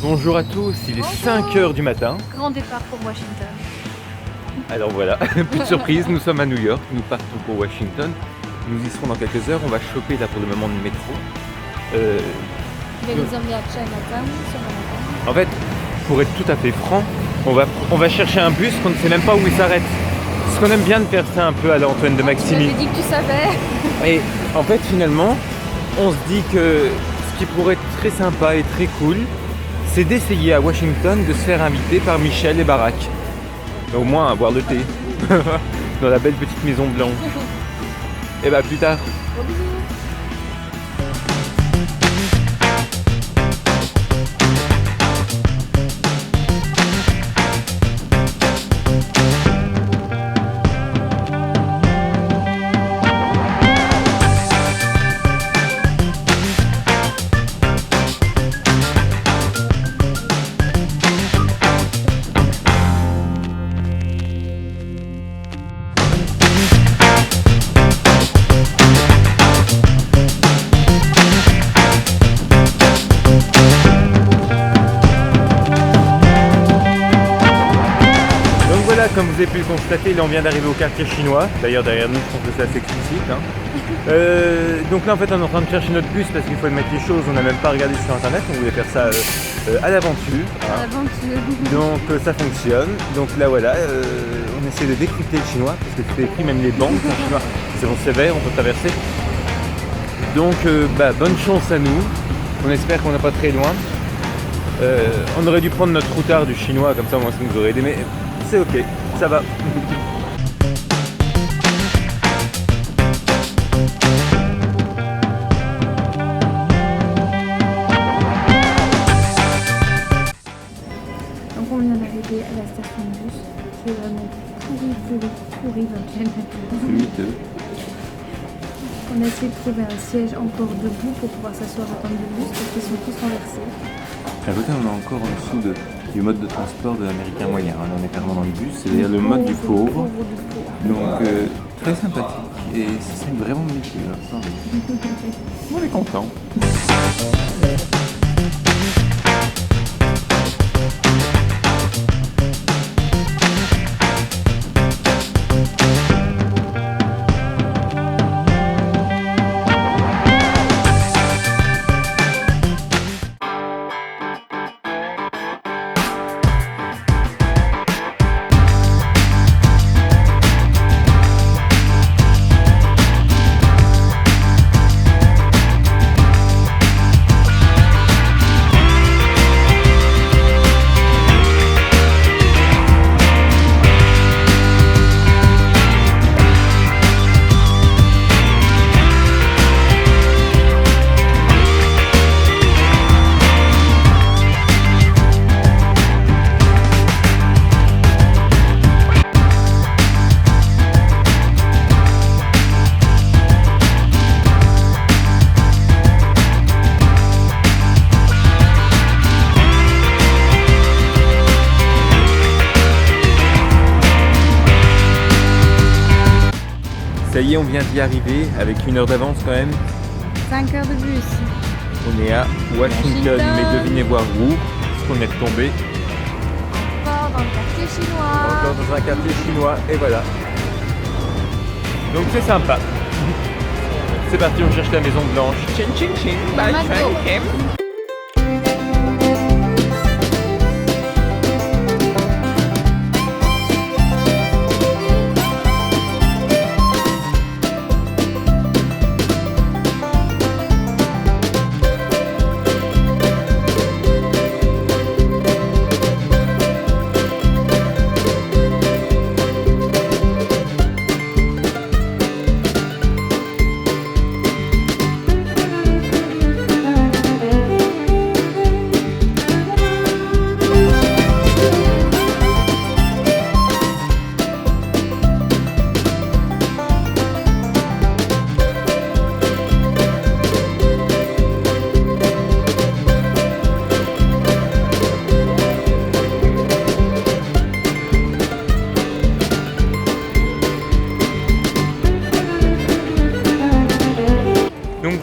Bonjour à tous, il est 5h du matin. Grand départ pour Washington. Alors voilà, petite surprise, nous sommes à New York, nous partons pour Washington. Nous y serons dans quelques heures, on va choper là pour le moment le métro. Tu vas nous emmener à Chinatown sur Manhattan. En fait, pour être tout à fait franc, on va chercher un bus qu'on ne sait même pas où il s'arrête. Parce qu'on aime bien de faire ça un peu à l'Antoine de Maximi. Tu m'avais dit que tu savais. Et en fait finalement, on se dit que ce qui pourrait être très sympa et très cool, c'est d'essayer à Washington de se faire inviter par Michel et Barack. Au moins à boire le thé. Dans la belle petite maison blanche. Et bah plus tard. Gros bisous. Comme vous avez pu le constater, là on vient d'arriver au quartier chinois. D'ailleurs derrière nous, je pense que c'est assez explicite. Donc là en fait on est en train de chercher notre bus parce qu'il faut mettre les choses. On n'a même pas regardé sur internet, on voulait faire ça à l'aventure. À l'aventure. Donc ça fonctionne. Donc là voilà, on essaie de décrypter le chinois parce que c'est écrit, même les banques en chinois, c'est bon sévère, on peut traverser. Donc bonne chance à nous. On espère qu'on n'est pas très loin. On aurait dû prendre notre routard du chinois, comme ça moi ça nous aurait aidé, mais c'est ok, ça va. Donc on vient d'arriver à la station de bus qui est vraiment pourri dans Chinatown. On a essayé de trouver un siège encore debout pour pouvoir s'asseoir à attendre le bus parce qu'ils sont tous renversés. À côté, on est encore en dessous du mode de transport de l'américain moyen. Là, on est carrément dans le bus, c'est d'ailleurs le mode du pauvre. Donc, très sympathique. Et c'est vraiment le métier. Là. On est content. Ça y est, on vient d'y arriver avec 1 heure d'avance quand même. 5 heures de bus. On est à Washington, mais devinez voir où, parce qu'on est retombé. Encore dans le quartier chinois. Encore dans un quartier chinois, et voilà. Donc c'est sympa. C'est parti, on cherche la maison blanche. Chin chin chin, bye Kim.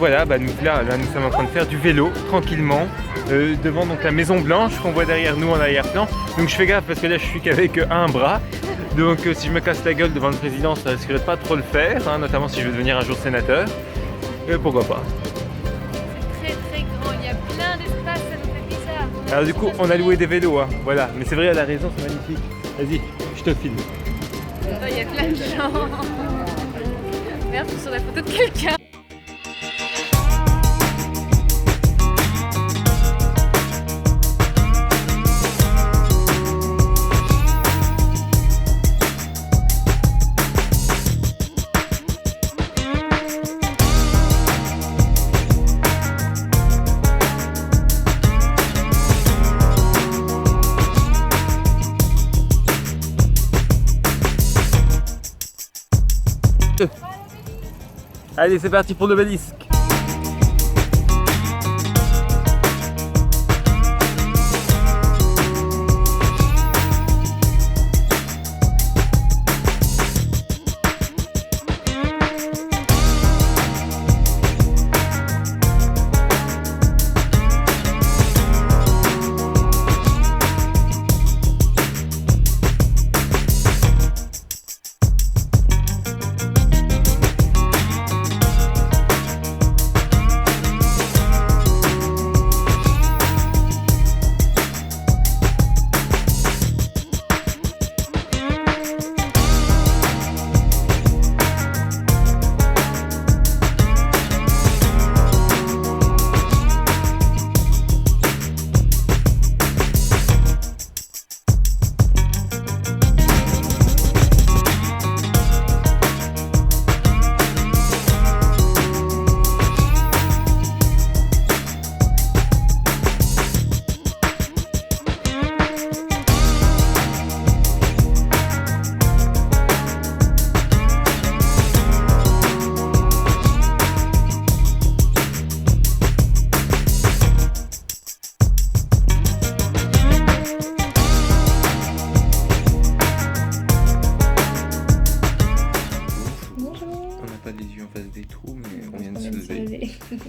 voilà, nous sommes en train de faire du vélo tranquillement. devant donc la Maison Blanche qu'on voit derrière nous en arrière-plan. Donc je fais gaffe parce que là je suis qu'avec un bras. Donc si je me casse la gueule devant le président, ça risquerait de pas trop le faire, hein, notamment si je veux devenir un jour sénateur. Pourquoi pas. C'est très très grand, il y a plein d'espace, ça nous fait bizarre. Alors du coup on a loué des vélos, hein. Voilà. Mais c'est vrai, elle a raison, c'est magnifique. Vas-y, je te filme. Il y a plein de gens. Merde, je suis sur la photo de quelqu'un. Allez, c'est parti pour l'obélisque.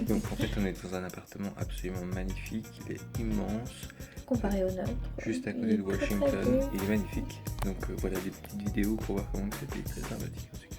Donc en fait on est dans un appartement absolument magnifique, il est immense. Comparé au nôtre. Juste à côté de Washington, il est magnifique. Donc voilà des petites vidéos pour voir comment c'est très sympathique en tout cas.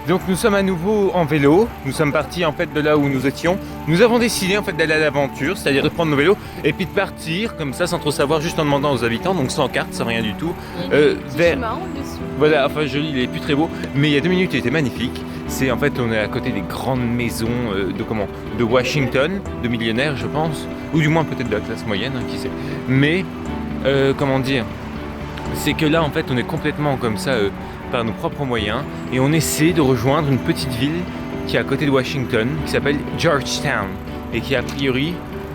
Donc nous sommes à nouveau en vélo, nous sommes partis en fait de là où nous étions. Nous avons décidé en fait d'aller à l'aventure, c'est-à-dire de prendre nos vélos et puis de partir comme ça sans trop savoir, juste en demandant aux habitants, donc sans carte, sans rien du tout. Vers... Voilà, enfin joli, il est plus très beau, mais il y a 2 minutes il était magnifique. C'est en fait on est à côté des grandes maisons de Washington, de millionnaires je pense, ou du moins peut-être de la classe moyenne, hein, qui sait. Mais comment dire, c'est que là en fait on est complètement comme ça par nos propres moyens et on essaie de rejoindre une petite ville qui est à côté de Washington qui s'appelle Georgetown et qui a priori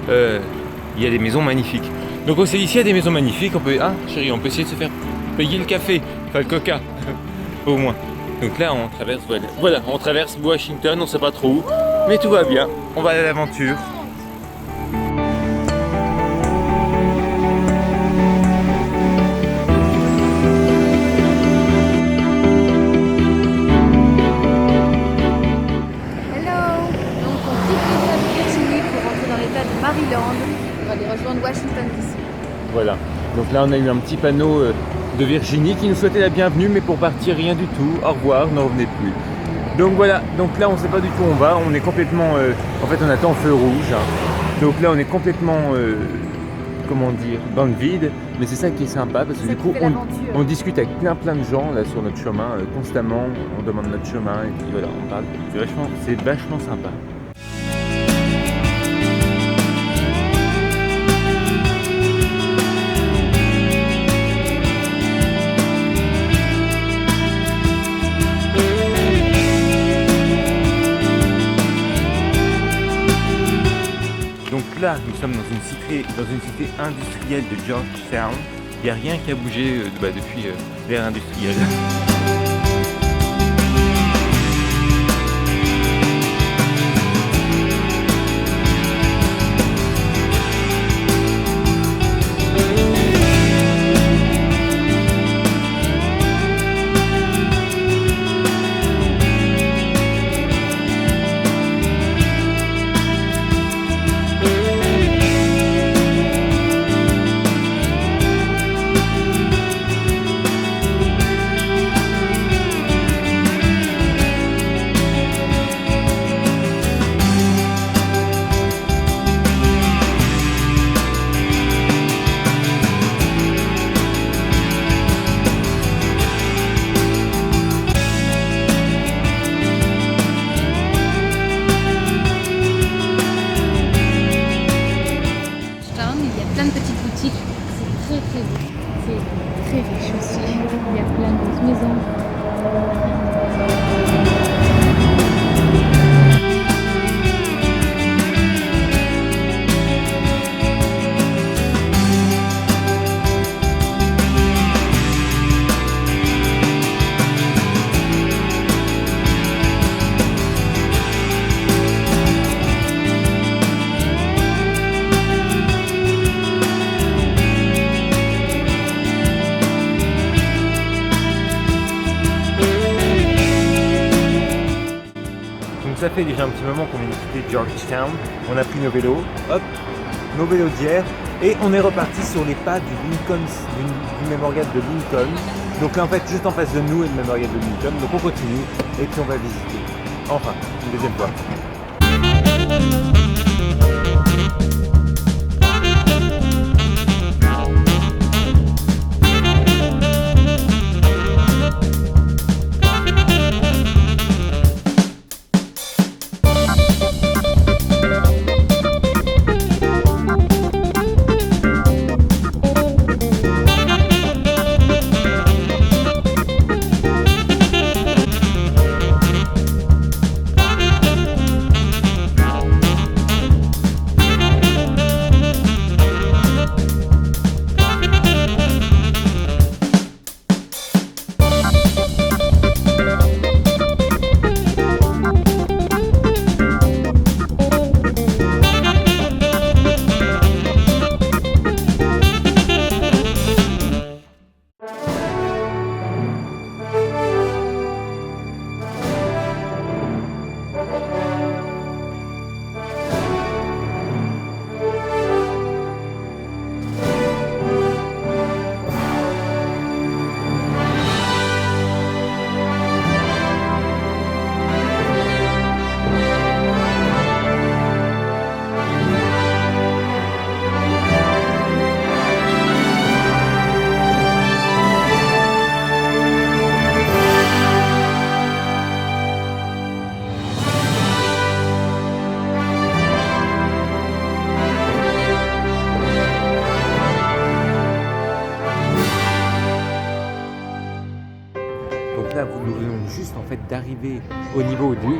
il y a des maisons magnifiques. Donc on sait ici il y a des maisons magnifiques, on peut chérie, on peut essayer de se faire payer le café, enfin le coca au moins. Donc là on traverse voilà, on traverse Washington, on sait pas trop où, mais tout va bien, on va à l'aventure. On va aller rejoindre Washington DC. Voilà, donc là on a eu un petit panneau de Virginie qui nous souhaitait la bienvenue, mais pour partir rien du tout, au revoir, ne revenez plus. Donc voilà, donc là on ne sait pas du tout où on va, on est complètement, en fait on attend au feu rouge, hein. Donc là on est complètement, comment dire, dans le vide, mais c'est ça qui est sympa parce que du coup on discute avec plein de gens là sur notre chemin, constamment, on demande notre chemin et puis voilà, on parle, c'est vachement sympa. Là, nous sommes dans une cité industrielle de Georgetown. Il n'y a rien qui a bougé depuis l'ère industrielle. C'est très riche aussi. Il y a plein d'autres maisons. Ça fait déjà un petit moment qu'on vient de quitter Georgetown, on a pris nos vélos, hop, nos vélos d'hier, et on est reparti sur les pas du mémorial de Lincoln. Donc là en fait juste en face de nous est le mémorial de Lincoln, donc on continue et puis on va visiter. Enfin, une deuxième fois. Donc là, nous venons juste en fait d'arriver au niveau du...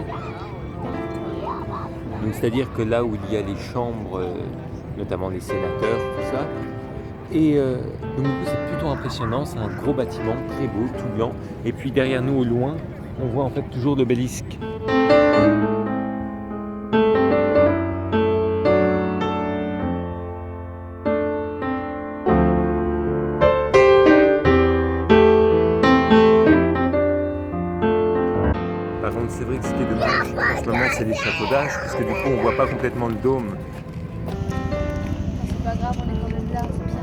Donc c'est-à-dire que là où il y a les chambres, notamment les sénateurs, tout ça. Et donc c'est plutôt impressionnant, c'est un gros bâtiment, très beau, tout blanc. Et puis derrière nous, au loin, on voit en fait toujours l'obélisque. Par contre, c'est vrai que ce qui est dommage en ce moment, c'est l'échafaudage, parce que du coup, on voit pas complètement le dôme. C'est pas grave, on est quand même là, c'est bien.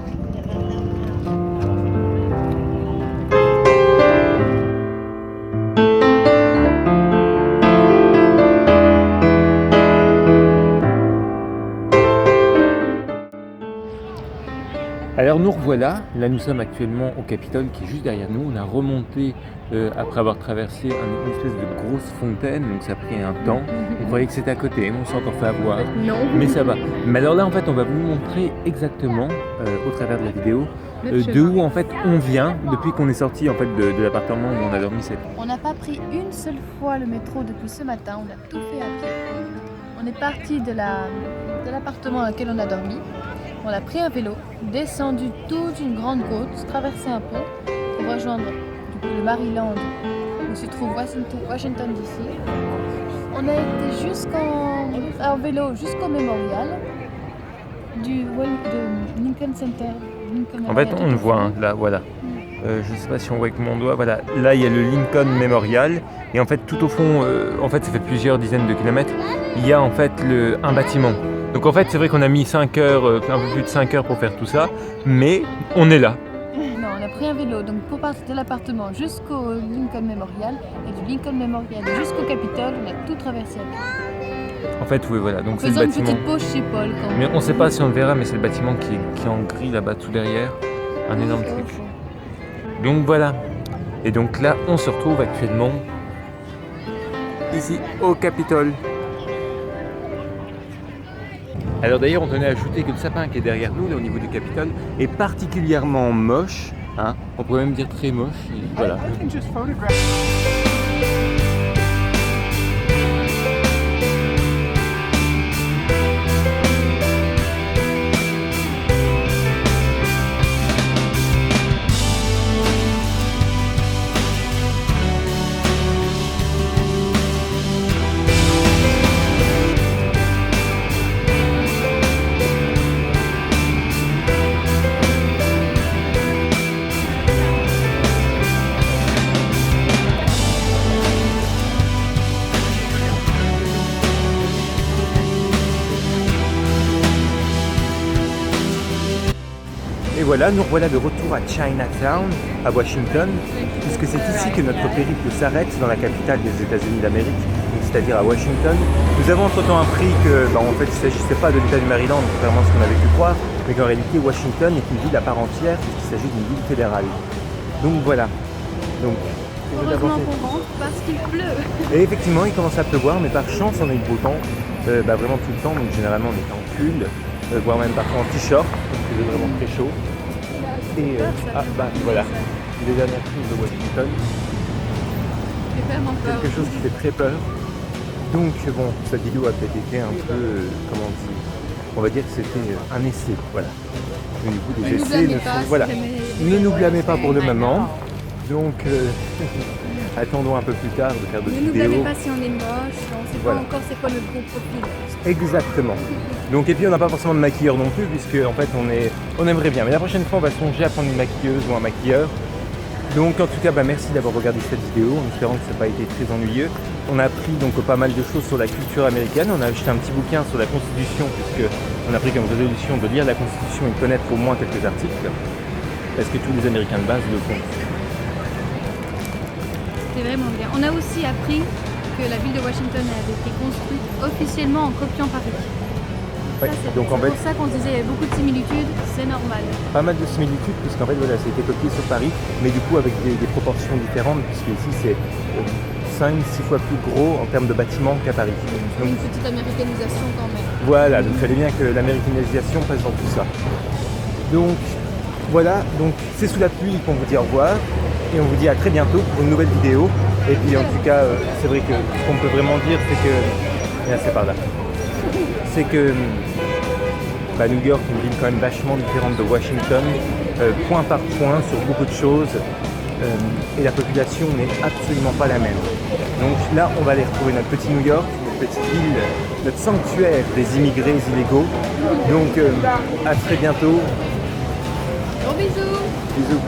Alors nous revoilà, là nous sommes actuellement au Capitole qui est juste derrière nous. On a remonté après avoir traversé une espèce de grosse fontaine, donc ça a pris un temps. On croyait que c'était à côté, on s'est encore fait avoir, Non. mais ça va. Mais alors là en fait on va vous montrer exactement au travers de la vidéo de où en fait on vient depuis qu'on est sorti en fait de l'appartement où on a dormi cette nuit. On n'a pas pris une seule fois le métro depuis ce matin, on a tout fait à pied. On est parti de l'appartement dans lequel on a dormi. On a pris un vélo, descendu toute une grande côte, traversé un pont pour rejoindre du coup, le Maryland où se trouve Washington DC. On a été en vélo jusqu'au mémorial de Lincoln Center. En fait on le voit hein, là, voilà. Je ne sais pas si on voit avec mon doigt, voilà. Là il y a le Lincoln Memorial et en fait tout au fond, en fait ça fait plusieurs dizaines de kilomètres, il y a en fait un bâtiment. Donc en fait c'est vrai qu'on a mis 5 heures, un peu plus de 5 heures pour faire tout ça, mais on est là. Non, on a pris un vélo donc pour partir de l'appartement jusqu'au Lincoln Memorial et du Lincoln Memorial jusqu'au Capitole, on a tout traversé à pied. En fait oui voilà, donc c'est le Faisons une bâtiment. petite pause chez Paul quand même. Mais on ne sait pas si on le verra, mais c'est le bâtiment qui est en gris là-bas tout derrière, un énorme truc. Donc voilà, et donc là on se retrouve actuellement ici au Capitole. Alors d'ailleurs, on tenait à ajouter que le sapin qui est derrière nous, là au niveau du Capitole, est particulièrement moche. Hein, on pourrait même dire très moche. Et voilà. I can just photograph. Et voilà, nous revoilà de retour à Chinatown, à Washington, puisque c'est ici que notre périple s'arrête dans la capitale des États-Unis d'Amérique, c'est-à-dire à Washington. Nous avons entre-temps appris que, en fait, il ne s'agissait pas de l'État du Maryland, contrairement à ce qu'on avait pu croire, mais qu'en réalité, Washington est une ville à part entière, puisqu'il s'agit d'une ville fédérale. Donc voilà. Donc, Heureusement qu'on rentre parce qu'il pleut. et effectivement, il commence à pleuvoir, mais par chance, on a eu beau temps, vraiment tout le temps. Donc généralement, on est en pull, voire même parfois en t-shirt, parce que c'est vraiment très chaud. Et voilà, les dernières crises de Washington, J'ai vraiment peur. quelque chose qui fait très peur. Donc bon, cette vidéo a peut-être été un peu, comment dire, on va dire que c'était un essai, voilà. Mais du coup, les essais ne sont, voilà. Ne nous blâmez pas pour le moment. Donc, attendons un peu plus tard de faire d'autres Ne nous vidéos. blâmez pas si on est moche, on ne sait Voilà. pas encore c'est quoi notre bon profil. Exactement. Donc, et puis on n'a pas forcément de maquilleur non plus, puisque en fait on aimerait bien. Mais la prochaine fois, on va songer à prendre une maquilleuse ou un maquilleur. Donc en tout cas, merci d'avoir regardé cette vidéo, en espérant que ça n'a pas été très ennuyeux. On a appris donc pas mal de choses sur la culture américaine. On a acheté un petit bouquin sur la Constitution, puisque on a pris comme résolution de lire la Constitution et de connaître au moins quelques articles. Parce que tous les Américains de base le font. C'est vraiment bien. On a aussi appris que la ville de Washington avait été construite officiellement en copiant Paris. Ouais, Ça, donc en c'est fait, pour ça qu'on se disait il y avait beaucoup de similitudes, c'est normal. pas mal de similitudes, puisqu'en fait voilà, ça a été copié sur Paris, mais du coup avec des proportions différentes, puisque ici c'est 5-6 fois plus gros en termes de bâtiments qu'à Paris. Donc, Une petite américanisation quand même. voilà, donc il fallait bien que l'américanisation passe dans tout ça. Donc voilà, donc c'est sous la pluie qu'on vous dit au revoir, et on vous dit à très bientôt pour une nouvelle vidéo. Et puis en tout cas, c'est vrai que ce qu'on peut vraiment dire, c'est que, c'est par là, c'est que New York est une ville quand même vachement différente de Washington, point par point sur beaucoup de choses, et la population n'est absolument pas la même. Donc là, on va aller retrouver notre petit New York, notre petite ville, notre sanctuaire des immigrés illégaux. Donc à très bientôt. Gros bisous. Bisous.